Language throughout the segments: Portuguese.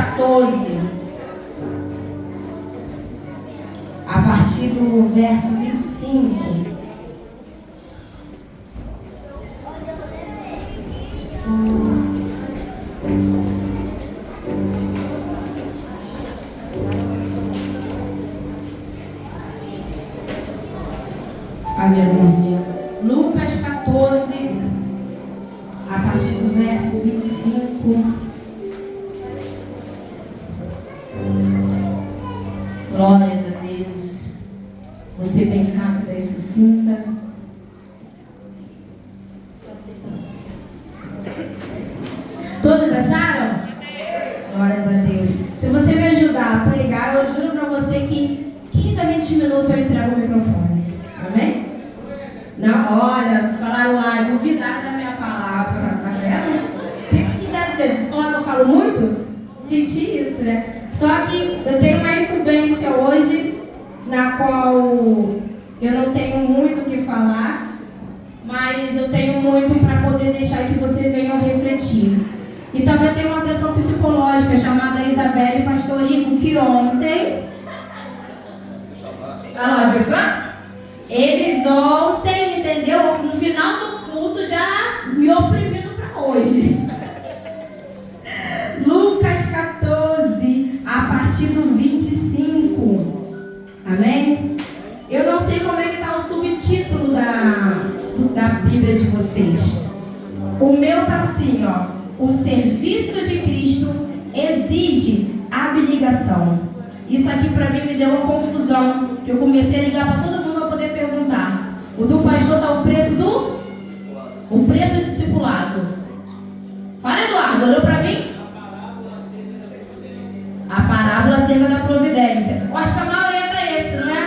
14, a partir do verso 25. Aleluia. Lucas 14, a partir do verso 25. Glórias a Deus. Você bem rápida e sucinta. Todos acharam? Glórias a Deus. Se você me ajudar a pregar, eu juro para você que 15 a 20 minutos eu entrego o microfone. Amém? Não, olha, falaram, duvidaram da minha palavra, tá vendo? O que quiser dizer? Se falar que eu falo muito, senti isso, né? Só que eu tenho uma incumbência hoje, na qual eu não tenho muito o que falar, mas eu tenho muito para poder deixar que você venha refletir. E também tem uma questão psicológica chamada Isabelle e Pastorico, que ontem... Olha lá, pessoal? Eles ontem, entendeu? No final do culto já me oprimindo para hoje. Lucas 14, a partir do 25. Amém? Eu não sei como é que está o subtítulo da Bíblia de vocês. O meu está assim, ó. O serviço de Cristo exige abnegação. Isso aqui para mim me deu uma confusão. Eu comecei a ligar para todo mundo para poder perguntar. O do pastor está o preço do discipulado. Fala, Eduardo, olhou para mim? A parábola acerca da providência. Eu acho que a maioria está esse, não é?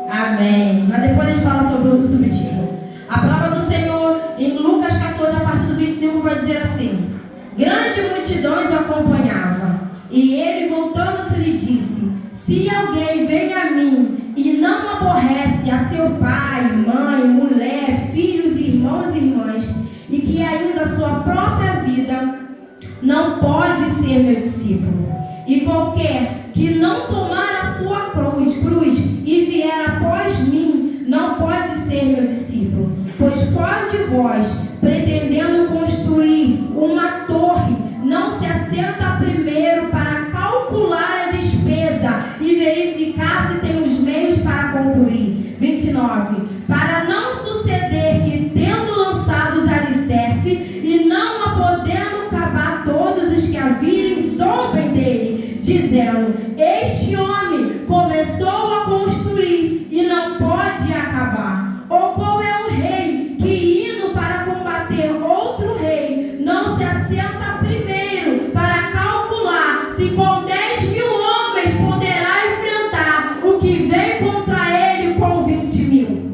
Amém. Mas depois a gente fala sobre o subtítulo. A palavra do Senhor em Lucas 14, a partir do 25, vai dizer assim: grande multidões o acompanhava, e ele, voltando-se, lhe disse: se alguém vem a mim e não aborrece a seu pai, mãe, mulher, filhos, irmãos e irmãs, e que ainda a sua própria vida, não pode ser meu discípulo. E qualquer que não tomar a sua cruz e vier após mim, não pode ser meu discípulo. Pois qual de vós, pretendendo construir uma torre, não se assenta primeiro para calcular a despesa e verificar se tem os meios para concluir? 29. Para não suceder que, tendo lançado os alicerces e não a podendo acabar, todos os que a virem zombem dele, dizendo: este homem começou a construir e não pode acabar. Ou qual é o rei que, indo para combater outro rei, não se assenta primeiro para calcular se com 10.000 homens poderá enfrentar o que vem contra ele com 20.000?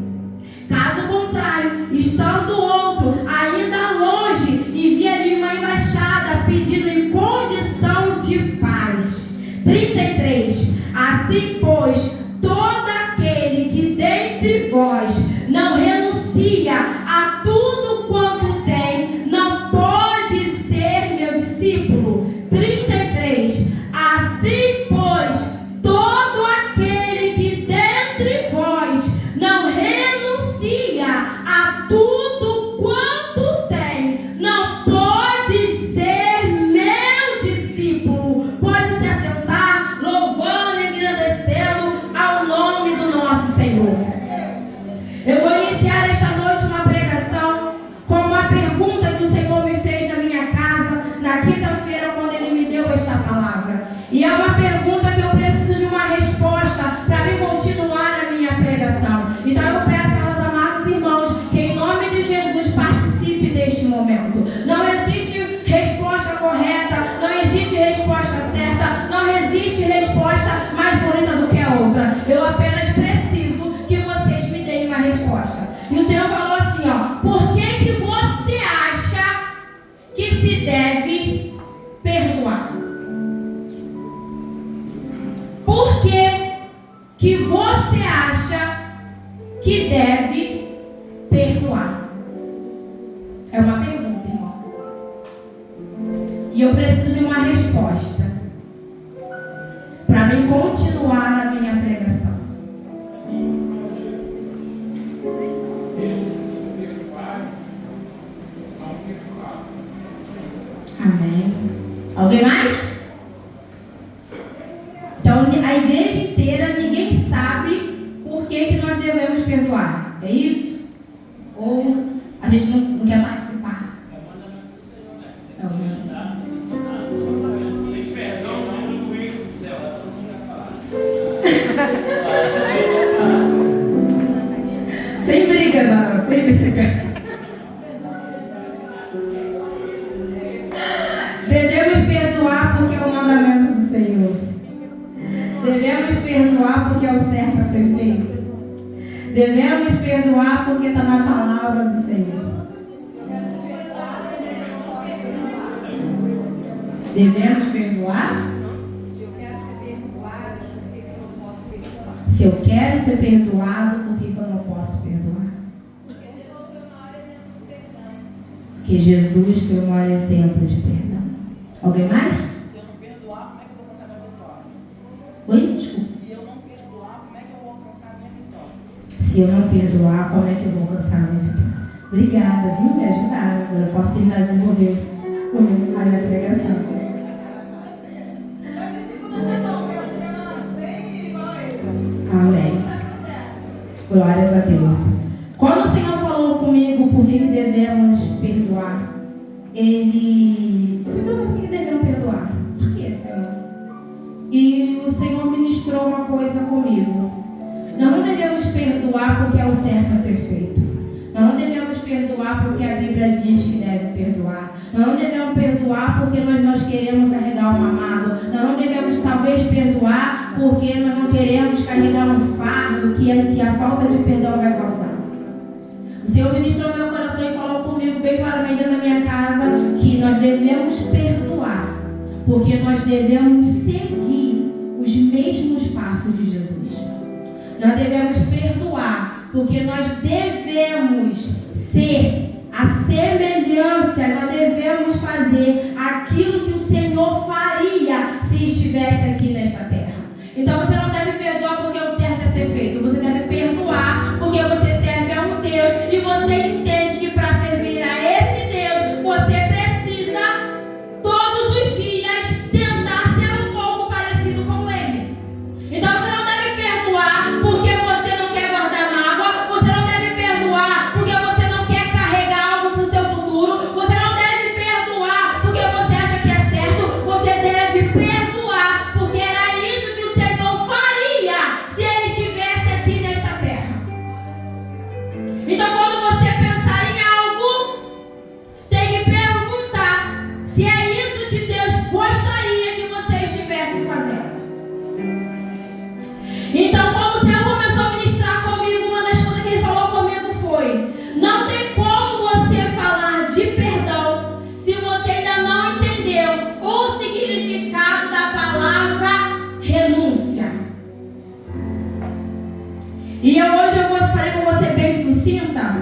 Caso contrário, estando outro ainda longe, e via ali uma embaixada pedindo em condição de paz. 33. Assim, pois, todo aquele que dentre vós não renuncia a tudo quanto tem, não pode ser meu discípulo. 33. Assim, pois, todo aquele que dentre vós não renuncia a tudo quanto tem, não pode ser meu discípulo. Pode se assentar, louvando e agradecendo ao nome do nosso Senhor. Eu vou iniciar esta noite uma pregação com uma pergunta que o Senhor me fez na minha casa na quinta-feira, quando Ele me deu esta palavra. E é uma pergunta que eu preciso de uma resposta para me continuar na minha pregação. Então eu peço aos amados irmãos que, em nome de Jesus, participe deste momento. Não existe resposta correta, não existe resposta certa, não existe resposta mais bonita do que a outra. Eu apenas preciso que vocês me deem uma resposta. E o Senhor falou assim, ó: por que você acha que se deve perdoar? Por que você acha que deve perdoar? É uma pergunta, irmão. E eu preciso de uma resposta. continuar a minha pregação. Amém. Alguém mais? Então, a igreja inteira, ninguém sabe por que nós devemos perdoar. É isso? Ou a gente não quer participar? Sem briga, não, sem briga. Devemos perdoar porque é o mandamento do Senhor. Devemos perdoar porque é o certo a ser feito. Devemos perdoar porque está na palavra do Senhor. Devemos perdoar? Se eu quero ser perdoado, por que eu não posso perdoar? Porque Jesus foi o maior exemplo de perdão. Alguém mais? Se eu não perdoar, como é que eu vou alcançar a minha vitória? Oi? Desculpa. Se eu não perdoar, como é que eu vou alcançar a minha vitória? Se eu não perdoar, como é que eu vou alcançar a minha vitória? Obrigada, viu? Me ajudaram. Agora eu posso terminar de desenvolver a minha pregação. Amém. Glórias a Deus. Quando o Senhor falou comigo por que devemos perdoar, eu fui perguntar por que devemos perdoar. Por que, Senhor? E o Senhor ministrou uma coisa comigo. Nós não devemos perdoar porque é o certo a ser feito. Nós não devemos perdoar porque a Bíblia diz que deve perdoar. Nós não devemos perdoar porque nós queremos carregar uma mágoa. Nós não devemos talvez perdoar porque nós não queremos carregar um fardo que a falta de perdão vai causar. O Senhor ministrou meu coração e falou comigo bem claramente dentro da minha casa que nós devemos perdoar porque nós devemos seguir os mesmos passos de Jesus. Nós devemos perdoar porque nós devemos ser a semelhança, nós devemos fazer aquilo que o Senhor faria se estivesse aqui nesta terra. Então você não deve perdoar porque o certo é ser feito. Você deve perdoar porque você serve a um Deus e você entende que para servir a esse Deus você precisa todos os dias tentar ser um pouco parecido com Ele. Então você não deve perdoar porque você não quer guardar mágoa. Você não deve perdoar porque você não quer carregar algo para o seu futuro. Você não deve perdoar porque você acha que é certo. Você deve perdoar porque era isso que o Senhor faria se Ele estivesse aqui nesta terra. Então quando você pensar em algo, tem que perguntar se é isso que Deus gostaria que você estivesse fazendo. Então, quando o Senhor começou a ministrar comigo, uma das coisas que Ele falou comigo foi: não tem como você falar de perdão se você ainda não entendeu o significado da palavra renúncia. E hoje eu falei com você bem sucinta,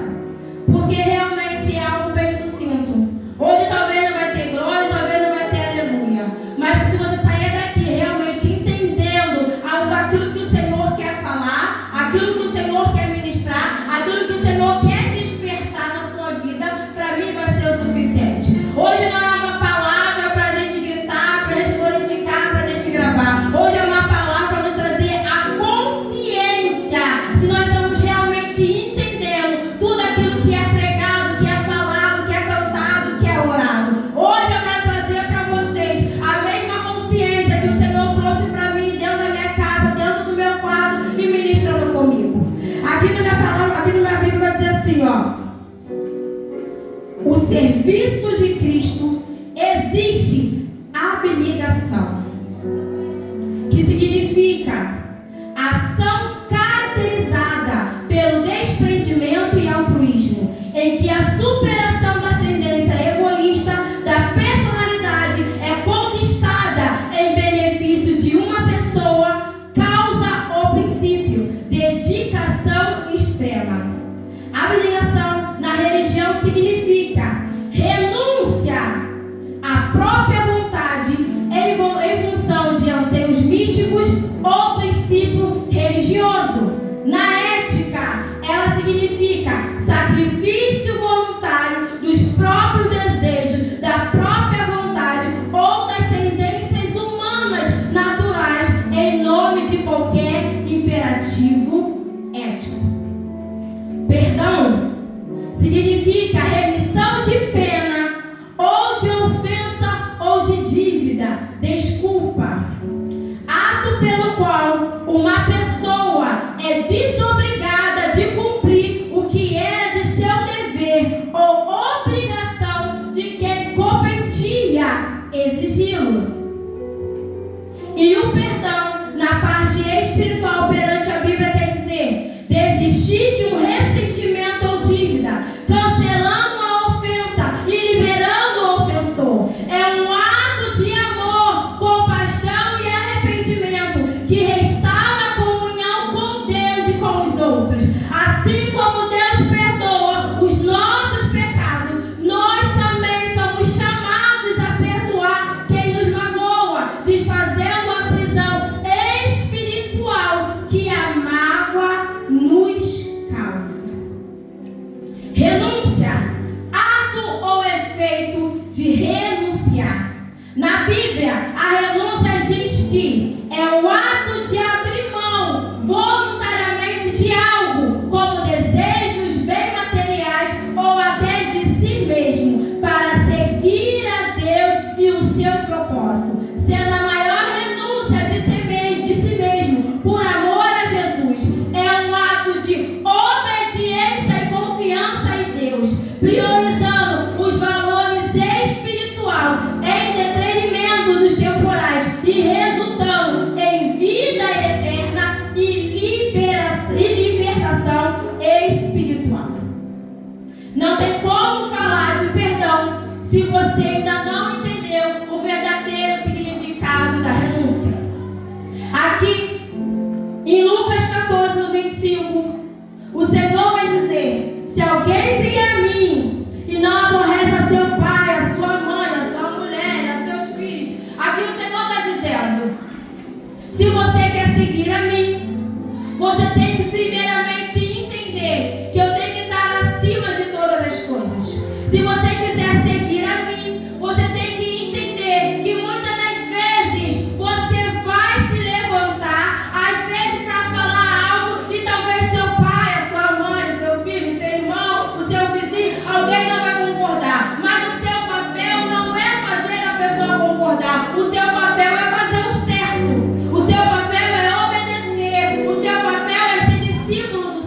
porque realmente é algo bem sucinto. Hoje talvez não vai ter glória, talvez não vai ter aleluia, mas se você sair daqui realmente entendendo aquilo que o Senhor quer falar, aquilo que o Senhor quer ministrar, aquilo que o Senhor quer despertar na sua vida, para mim vai ser o suficiente. Hoje não é uma palavra para a gente gritar, para a gente glorificar, para a gente gravar. Hoje é uma palavra para nos trazer a consciência, se nós estamos realmente entendendo tudo aquilo que é pregado, que é falado, que é cantado, que é orado. Hoje eu quero trazer para vocês a mesma consciência que o Senhor trouxe para mim dentro da minha casa, dentro do meu quadro e ministrando comigo. Aqui na minha palavra, aqui na minha Bíblia vai dizer assim, ó: o serviço de Cristo existe abnegação, que significa ação caracterizada pelo desprendimento e altruísmo, em que a superação da tendência egoísta da personalidade é conquistada em benefício de uma pessoa, causa ou princípio, dedicação extrema. Abnegação na religião significa renúncia à própria vontade em políticos ou princípio religioso. Na ética, ela significa sacrifício voluntário dos próprios desejos, da própria vontade ou das tendências humanas naturais em nome de qualquer imperativo ético. Perdão significa remissão de pena ou de ofensa ou de dívida, desculpa, ato pelo qual uma pessoa é desobrigada de cumprir o que era de seu dever ou obrigação de quem competia exigi-lo. E o perdão, na parte espiritual perante a Bíblia, quer dizer desistir de um ressentimento ou dívida, cancelando a ofensa e liberando o ofensor. É um ato de amor, compaixão e arrependimento que restaura a comunhão com Deus e com os outros. Assim como Deus perdoa os nossos pecados, nós também somos chamados a perdoar quem nos magoa, desfazendo a prisão espiritual que a mágoa nos causa. Renúncia, ato ou efeito de renunciar. Na Bíblia, a renúncia diz que é o ato de abrir mão voluntariamente de algo, como desejos, bens materiais ou até de si mesmo, para seguir a Deus e o seu propósito, sendo a maior renúncia de si mesmo, por amor a Jesus. É um ato de obediência e confiança em Deus, priorizando os valores espirituais em detrimento dos temporais e resultando em vida eterna e libertação espiritual. Não tem como falar de perdão se você ainda não entendeu o verdadeiro significado da renúncia. Aqui em Lucas 14, no 25, o Senhor vai dizer: se alguém vier a mim e não aborrece a seu pai, a sua mãe, a sua mulher, a seus filhos. Aqui o Senhor está dizendo: se você quer seguir a mim, você tem que primeiramente entender que eu tenho que estar acima de todas as coisas. Se você quiser seguir a mim, você tem que entender que muitas das vezes você vai se levantar, às vezes para falar algo, e talvez seu pai, a sua mãe, seu filho, seu irmão, o seu vizinho, alguém não vai concordar. Mas o seu papel não é fazer a pessoa concordar. O seu papel é fazer o certo. O seu papel é obedecer. O seu papel é ser discípulo do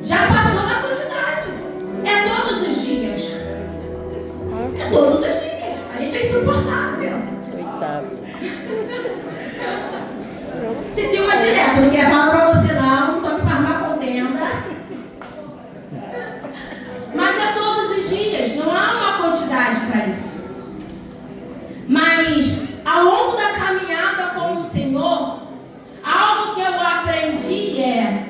Já passou da quantidade. É todos os dias. É todos os dias. A gente é insuportável. Coitado. Você tinha uma direta, não quero falar pra você não tô aqui pra armar contenda. Mas é todos os dias, não há uma quantidade para isso. Mas ao longo da caminhada com o Senhor, algo que eu aprendi é: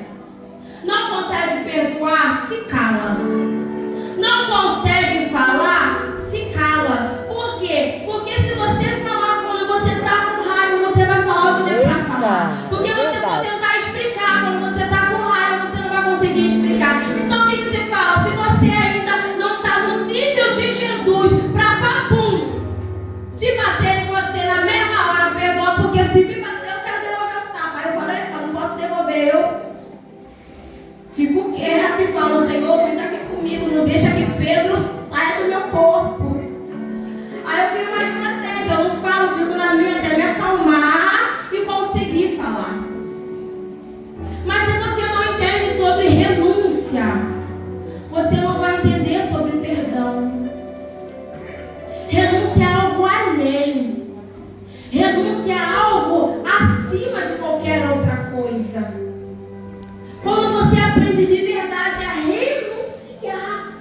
não consegue perdoar, se cala. Não consegue falar, se cala. Por quê? Porque se você falar quando você está com raiva, você vai falar o que não é para falar. Porque você for tentar explicar quando você está com raiva, você não vai conseguir explicar. Então o que você fala? Se você ainda não está no nível de Jesus, para papum, te bater em você na mesma hora, perdoa, porque se me bater, eu quero devolver o tapa. Aí eu falei, eu não posso devolver, eu fico quieta e falo: Senhor, fica aqui comigo, não deixa que Pedro saia do meu corpo. Aí eu crio uma estratégia, eu não falo, fico na minha até me acalmar e conseguir falar. Mas se você não entende sobre renúncia, você não vai entender sobre perdão. Renúncia é algo além. Renúncia é algo acima de qualquer outra coisa. Quando você aprende de verdade a renunciar,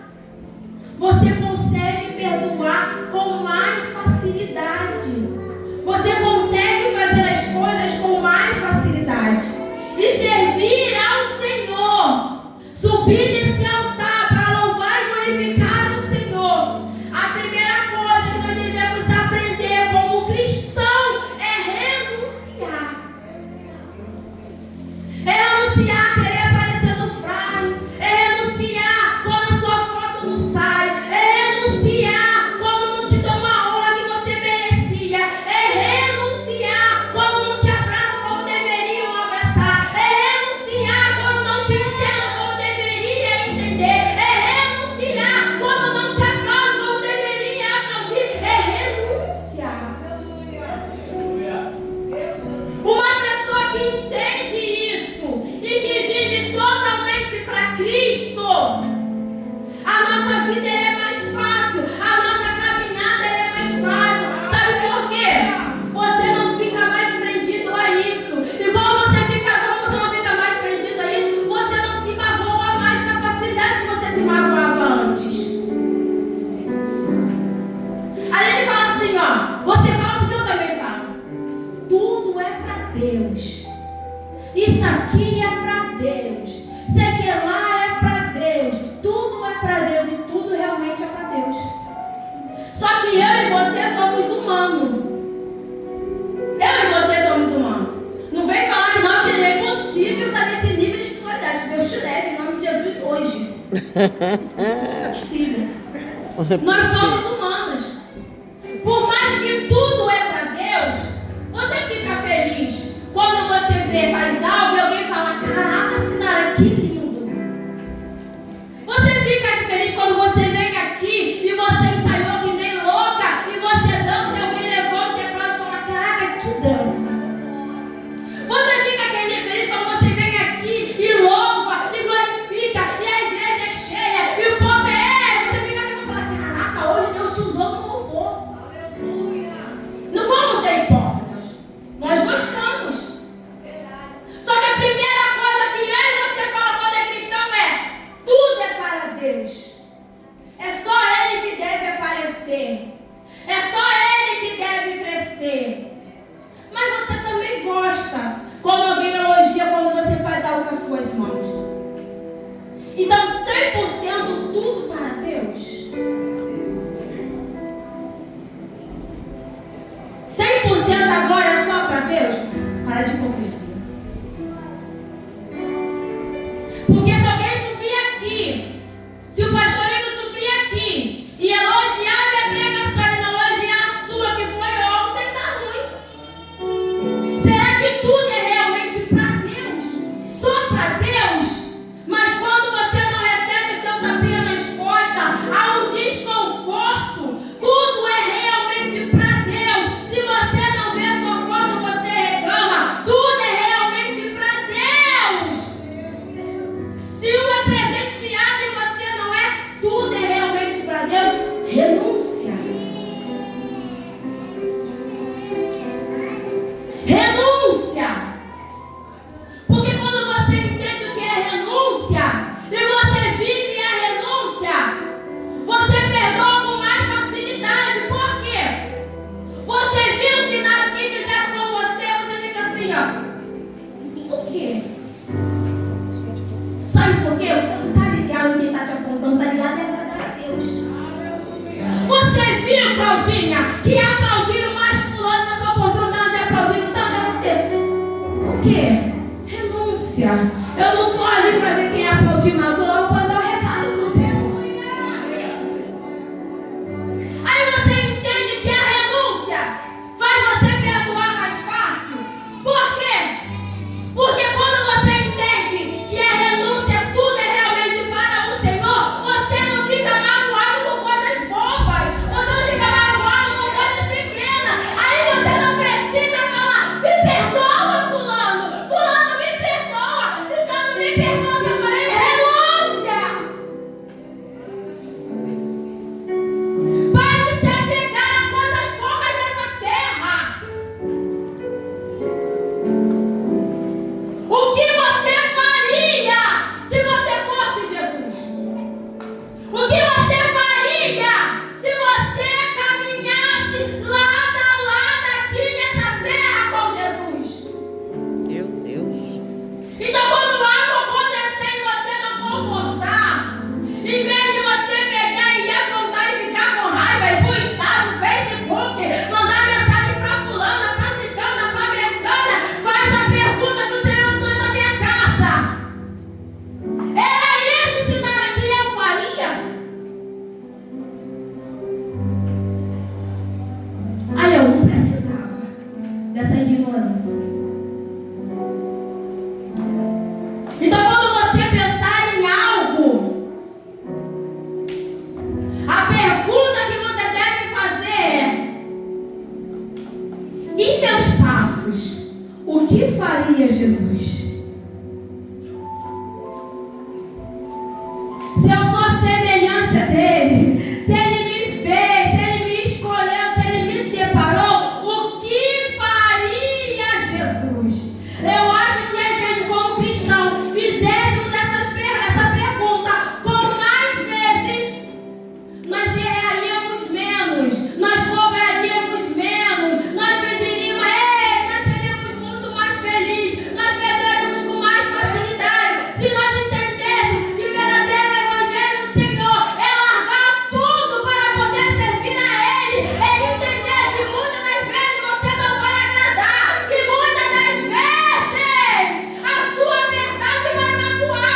você consegue perdoar com mais facilidade. Você consegue fazer as coisas com mais facilidade. E servir ao Senhor. Subir nesse altar para louvar e glorificar o Senhor. A primeira coisa que nós devemos aprender como cristão é renunciar. É renunciar a querer aparecer no flyer. É renunciar quando a sua foto não sai. É renunciar quando não te dão uma honra que você merecia. É renunciar quando não te abraçam como deveriam abraçar. É renunciar quando não te entendem como deveria entender. É renunciar quando não te aplaudem como deveria aplaudir. É renúncia. Uma pessoa que entende isso e que vive totalmente para Cristo, a nossa vida é mais fácil, a nossa caminhada é mais fácil. Sabe por quê? Você não fica mais prendido a isso. E como você não fica mais prendido a isso, você não se magoa mais com a facilidade que você se magoava antes. Aí ele fala assim, ó, você fala porque eu também falo. Tudo é para Deus. Isso aqui é para Deus. Isso aqui lá é para Deus. Tudo é para Deus e tudo realmente é para Deus. Só que eu e você somos humanos. Eu e você somos humanos. Não vem falar que não, que é impossível estar nesse nível de espiritualidade. Deus te leve em nome de Jesus hoje. É possível. Nós somos humanos. Por mais que tudo é para Deus, você fica feliz quando você vê, faz algo e alguém fala: caraca, Sinara, que lindo. Você fica feliz quando você vem aqui e você ensaiou que nem louca e você dança e alguém levanta e aplaude e fala: caraca, que dança. Você fica feliz quando você vem aqui e louva e glorifica e a igreja é cheia e o povo você fica feliz e fala: caraca, hoje Deus te usou no louvor. Não vamos ser hipócritas. Nós gostamos. Só que a primeira coisa que eu e você fala quando é cristão é: tudo é para Deus. É só Ele que deve aparecer. É só Ele que deve crescer. Mas você também gosta quando alguém elogia quando você faz algo com as suas mãos. Então 100% tudo para Deus. 100% da glória só para Deus. Para de hipocrisia. Porque se alguém subir aqui, se o pastor ele subir aqui e elogiar a minha pregação e não elogiar a sua que foi ontem, tá ruim. Será que tudo é realmente para Deus? Só para Deus? Mas quando você não recebe o seu tapinha nas costas, há um desconforto. Tudo é realmente para Deus. Se você não vê a sua foto, você reclama. Tudo é realmente para Deus. Sabe por quê? Você não está ligado quem está te apontando, está ligado em agradar a Deus. Você viu, Claudinha, que aplaudiram mais fulano na sua oportunidade de aplaudir tanto a você. Por quê? Renúncia. Eu não estou ali para ver quem aplaudir mais, eu estou lá para dar o recado para o Senhor. Aí você entende que a renúncia faz você perdoar mais fácil. Por quê? Porque quando você entende que a renúncia tudo é realmente para o Senhor, você não fica magoado com coisas bobas, você não fica magoado com coisas pequenas. Aí você não precisa falar, me perdoa, fulano, fulano me perdoa, ciclano me perdoa. Você fala, renúncia. Pare de se apegar a coisas bobas dessa terra. O que você faria se você fosse Jesus? O que você faria se você caminhasse lado a lado aqui nessa terra com Jesus? Meu Deus. Então, quando algo acontecer e você não concordar, em vez de você pegar e apontar e ficar com raiva e pro Insta, no Facebook, mandar mensagem pra fulana, pra ciclana, pra bertana, faz a pergunta que o Senhor mandou na minha casa. Era isso que eu faria? Aí eu não precisava dessa ignorância. Então, quando você pensar em algo, a pergunta que você deve fazer é: em meus passos, o que faria Jesus? Se eu sou a semelhança dele, se ele me fez, se ele me escolheu, se ele me separou, o que faria Jesus? Eu acho que a gente, como cristão, fizéssemos essa pergunta com mais vezes, nós erraríamos menos, nós cobraríamos menos, nós pediríamos, nós seríamos muito mais felizes, nós perderíamos com mais facilidade, se nós entendêssemos que o verdadeiro evangelho do Senhor é largar tudo para poder servir a Ele, é entender que muitas das vezes você não vai agradar, que muitas das vezes a sua verdade vai magoar.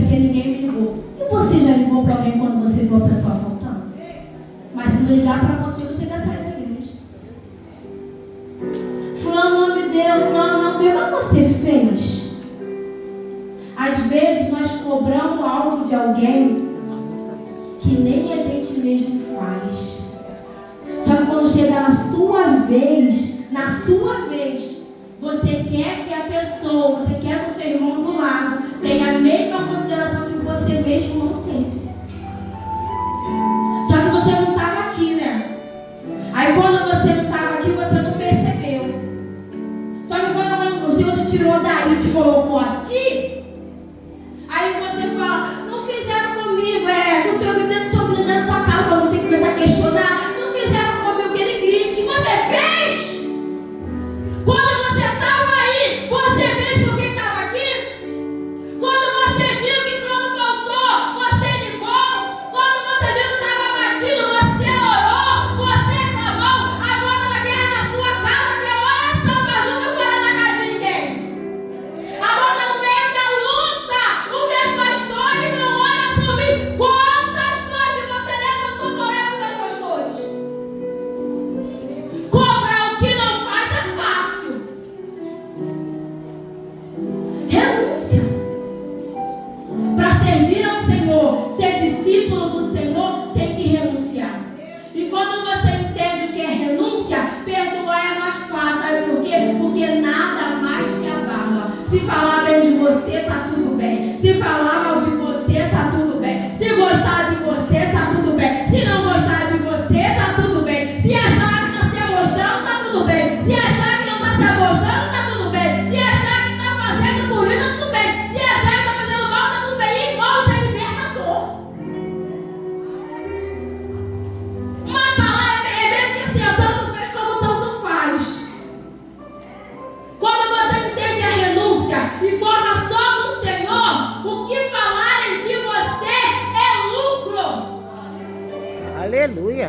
porque ninguém me ligou. E você já ligou para alguém quando você viu a pessoa faltando? Mas se não ligar para você, você quer sair da igreja. Fulano não me deu, fulano não deu, mas você fez. Às vezes nós cobramos algo de alguém que nem a gente mesmo faz. Só que quando chegar na sua vez, você quer que a pessoa, você quer que o seu irmão do lado tenha a mesma consideração que você mesmo não teve. Só que você não estava aqui, né? Aí quando você não estava aqui, você não percebeu. Só que quando o Senhor te tirou daí e te colocou aqui, aí você fala, não fizeram comigo, o Senhor gritando na sua casa, quando você começar a questionar, não fizeram comigo que ele grite, você fez! Quando você estava aí, você fez porque estava aqui? Quando você viu que fulano faltou, você ligou? Quando você viu que estava batido, você orou, você clamou, agora está na guerra na sua casa, que é oração, mas nunca foi lá na casa de ninguém. Agora está no meio da luta, os meus pastores não olham por mim. Quantas noites você levantou por orar com seus pastores? Cobrar o que não faz é fácil. Renúncia. Para servir ao Senhor, ser discípulo do Senhor, tem que renunciar. E quando você entende o que é renúncia, perdoar é mais fácil. Sabe por quê? Porque nada mais te abala. Se falar bem de você, tá tudo bem. Se falar mal de você, tá tudo bem. Se gostar de você, tá tudo bem. Se não gostar de você, tá tudo bem. Se achar que tá se amostrando, tá tudo bem. Se achar que não tá se amostrando, tá tudo bem. Se achar que tá fazendo bonito, tá tudo bem. Se achar que tá fazendo mal, tá tudo bem. Irmão, isso é libertador. Uma palavra é mesmo que assim, tanto fez como tanto faz. Quando você entende a renúncia e foca só no Senhor, o que falarem de você é lucro. Aleluia.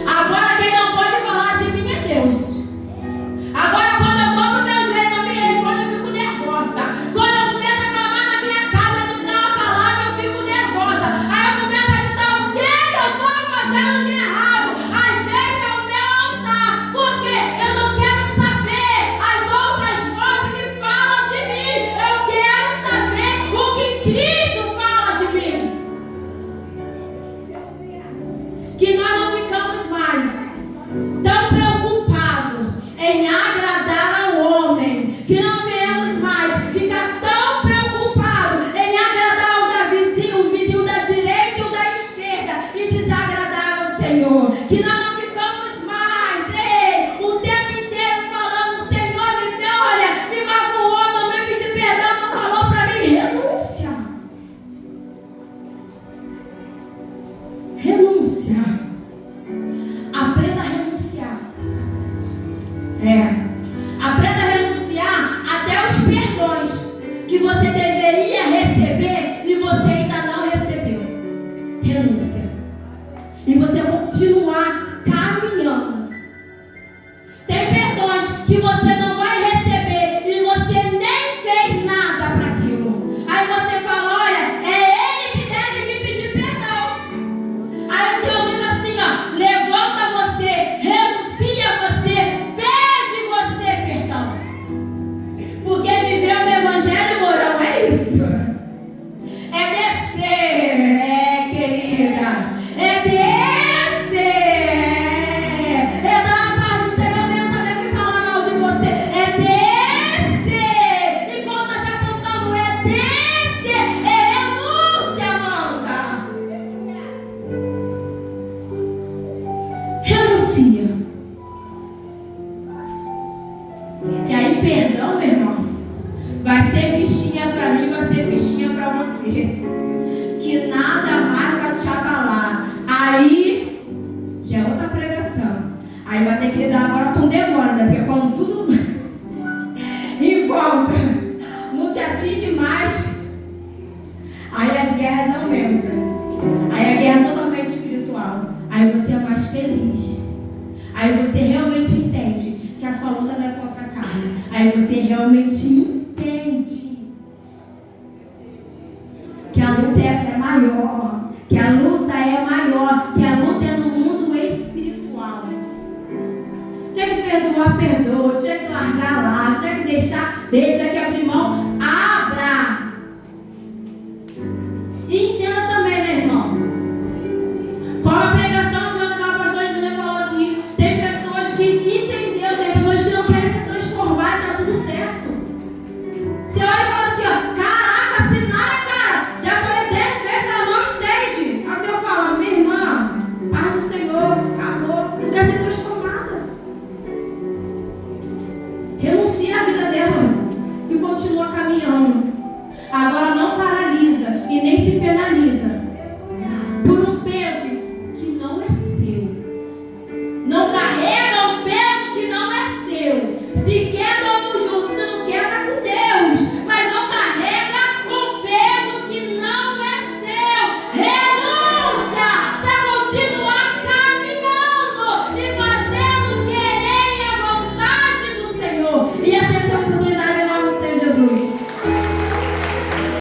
Agora quem não pode falar de mim é Deus. Agora quando eu dobro meu joelho na minha responde, eu fico nervosa. Quando eu começo a clamar na minha casa e não me dá uma palavra, eu fico nervosa. Aí eu começo a gritar, o que eu estou fazendo de errado? Ajeita o meu altar, porque eu não quero saber as outras vozes que falam de mim. Eu quero saber o que Cristo fala de mim. Que nós não ficamos mais tão preocupados em agradar ao homem, que não viemos mais ficar tão preocupados em agradar o vizinho da direita e o da esquerda e desagradar ao Senhor, que nós não ficamos mais o tempo inteiro falando, Senhor, olha, me magoou, não me pediu perdão, não falou para mim. Renúncia. Aprenda a renunciar. Aprenda a renunciar até os perdões que você deveria receber e você ainda não recebeu. Renúncia. E você continuar caminhando. Tem perdões que você não vai receber e você nem fez nada para aquilo. Aí você fala, olha, é ele que deve me pedir perdão. Aí o Senhor diz assim, ó, levanta você, renuncia você, pede você perdão. Porque viver o evangelho, morão, é isso. É descer, querida. É descer. É dar a paz do Senhor, mesmo saber que falar mal de você. É descer. E quando está te apontando, é descer. É renúncia, Amanda. Renuncia. Que aí perdão, meu irmão, vai ser fichinha para mim, vai ser fichinha para você. Que nada mais vai te abalar. Aí já é outra pregação. Aí vai ter que lidar agora com demora, né? Porque quando tudo em volta não te atinge mais, aí as guerras aumentam. Aí a guerra é totalmente espiritual. Aí você é mais feliz. Aí você realmente entende que a sua luta não é contra a carne. Aí você realmente entende maior, que a luta é maior, que a luta é no mundo espiritual. Tinha que perdoar, perdoa. Tinha que largar lá, tinha que deixar, deixa que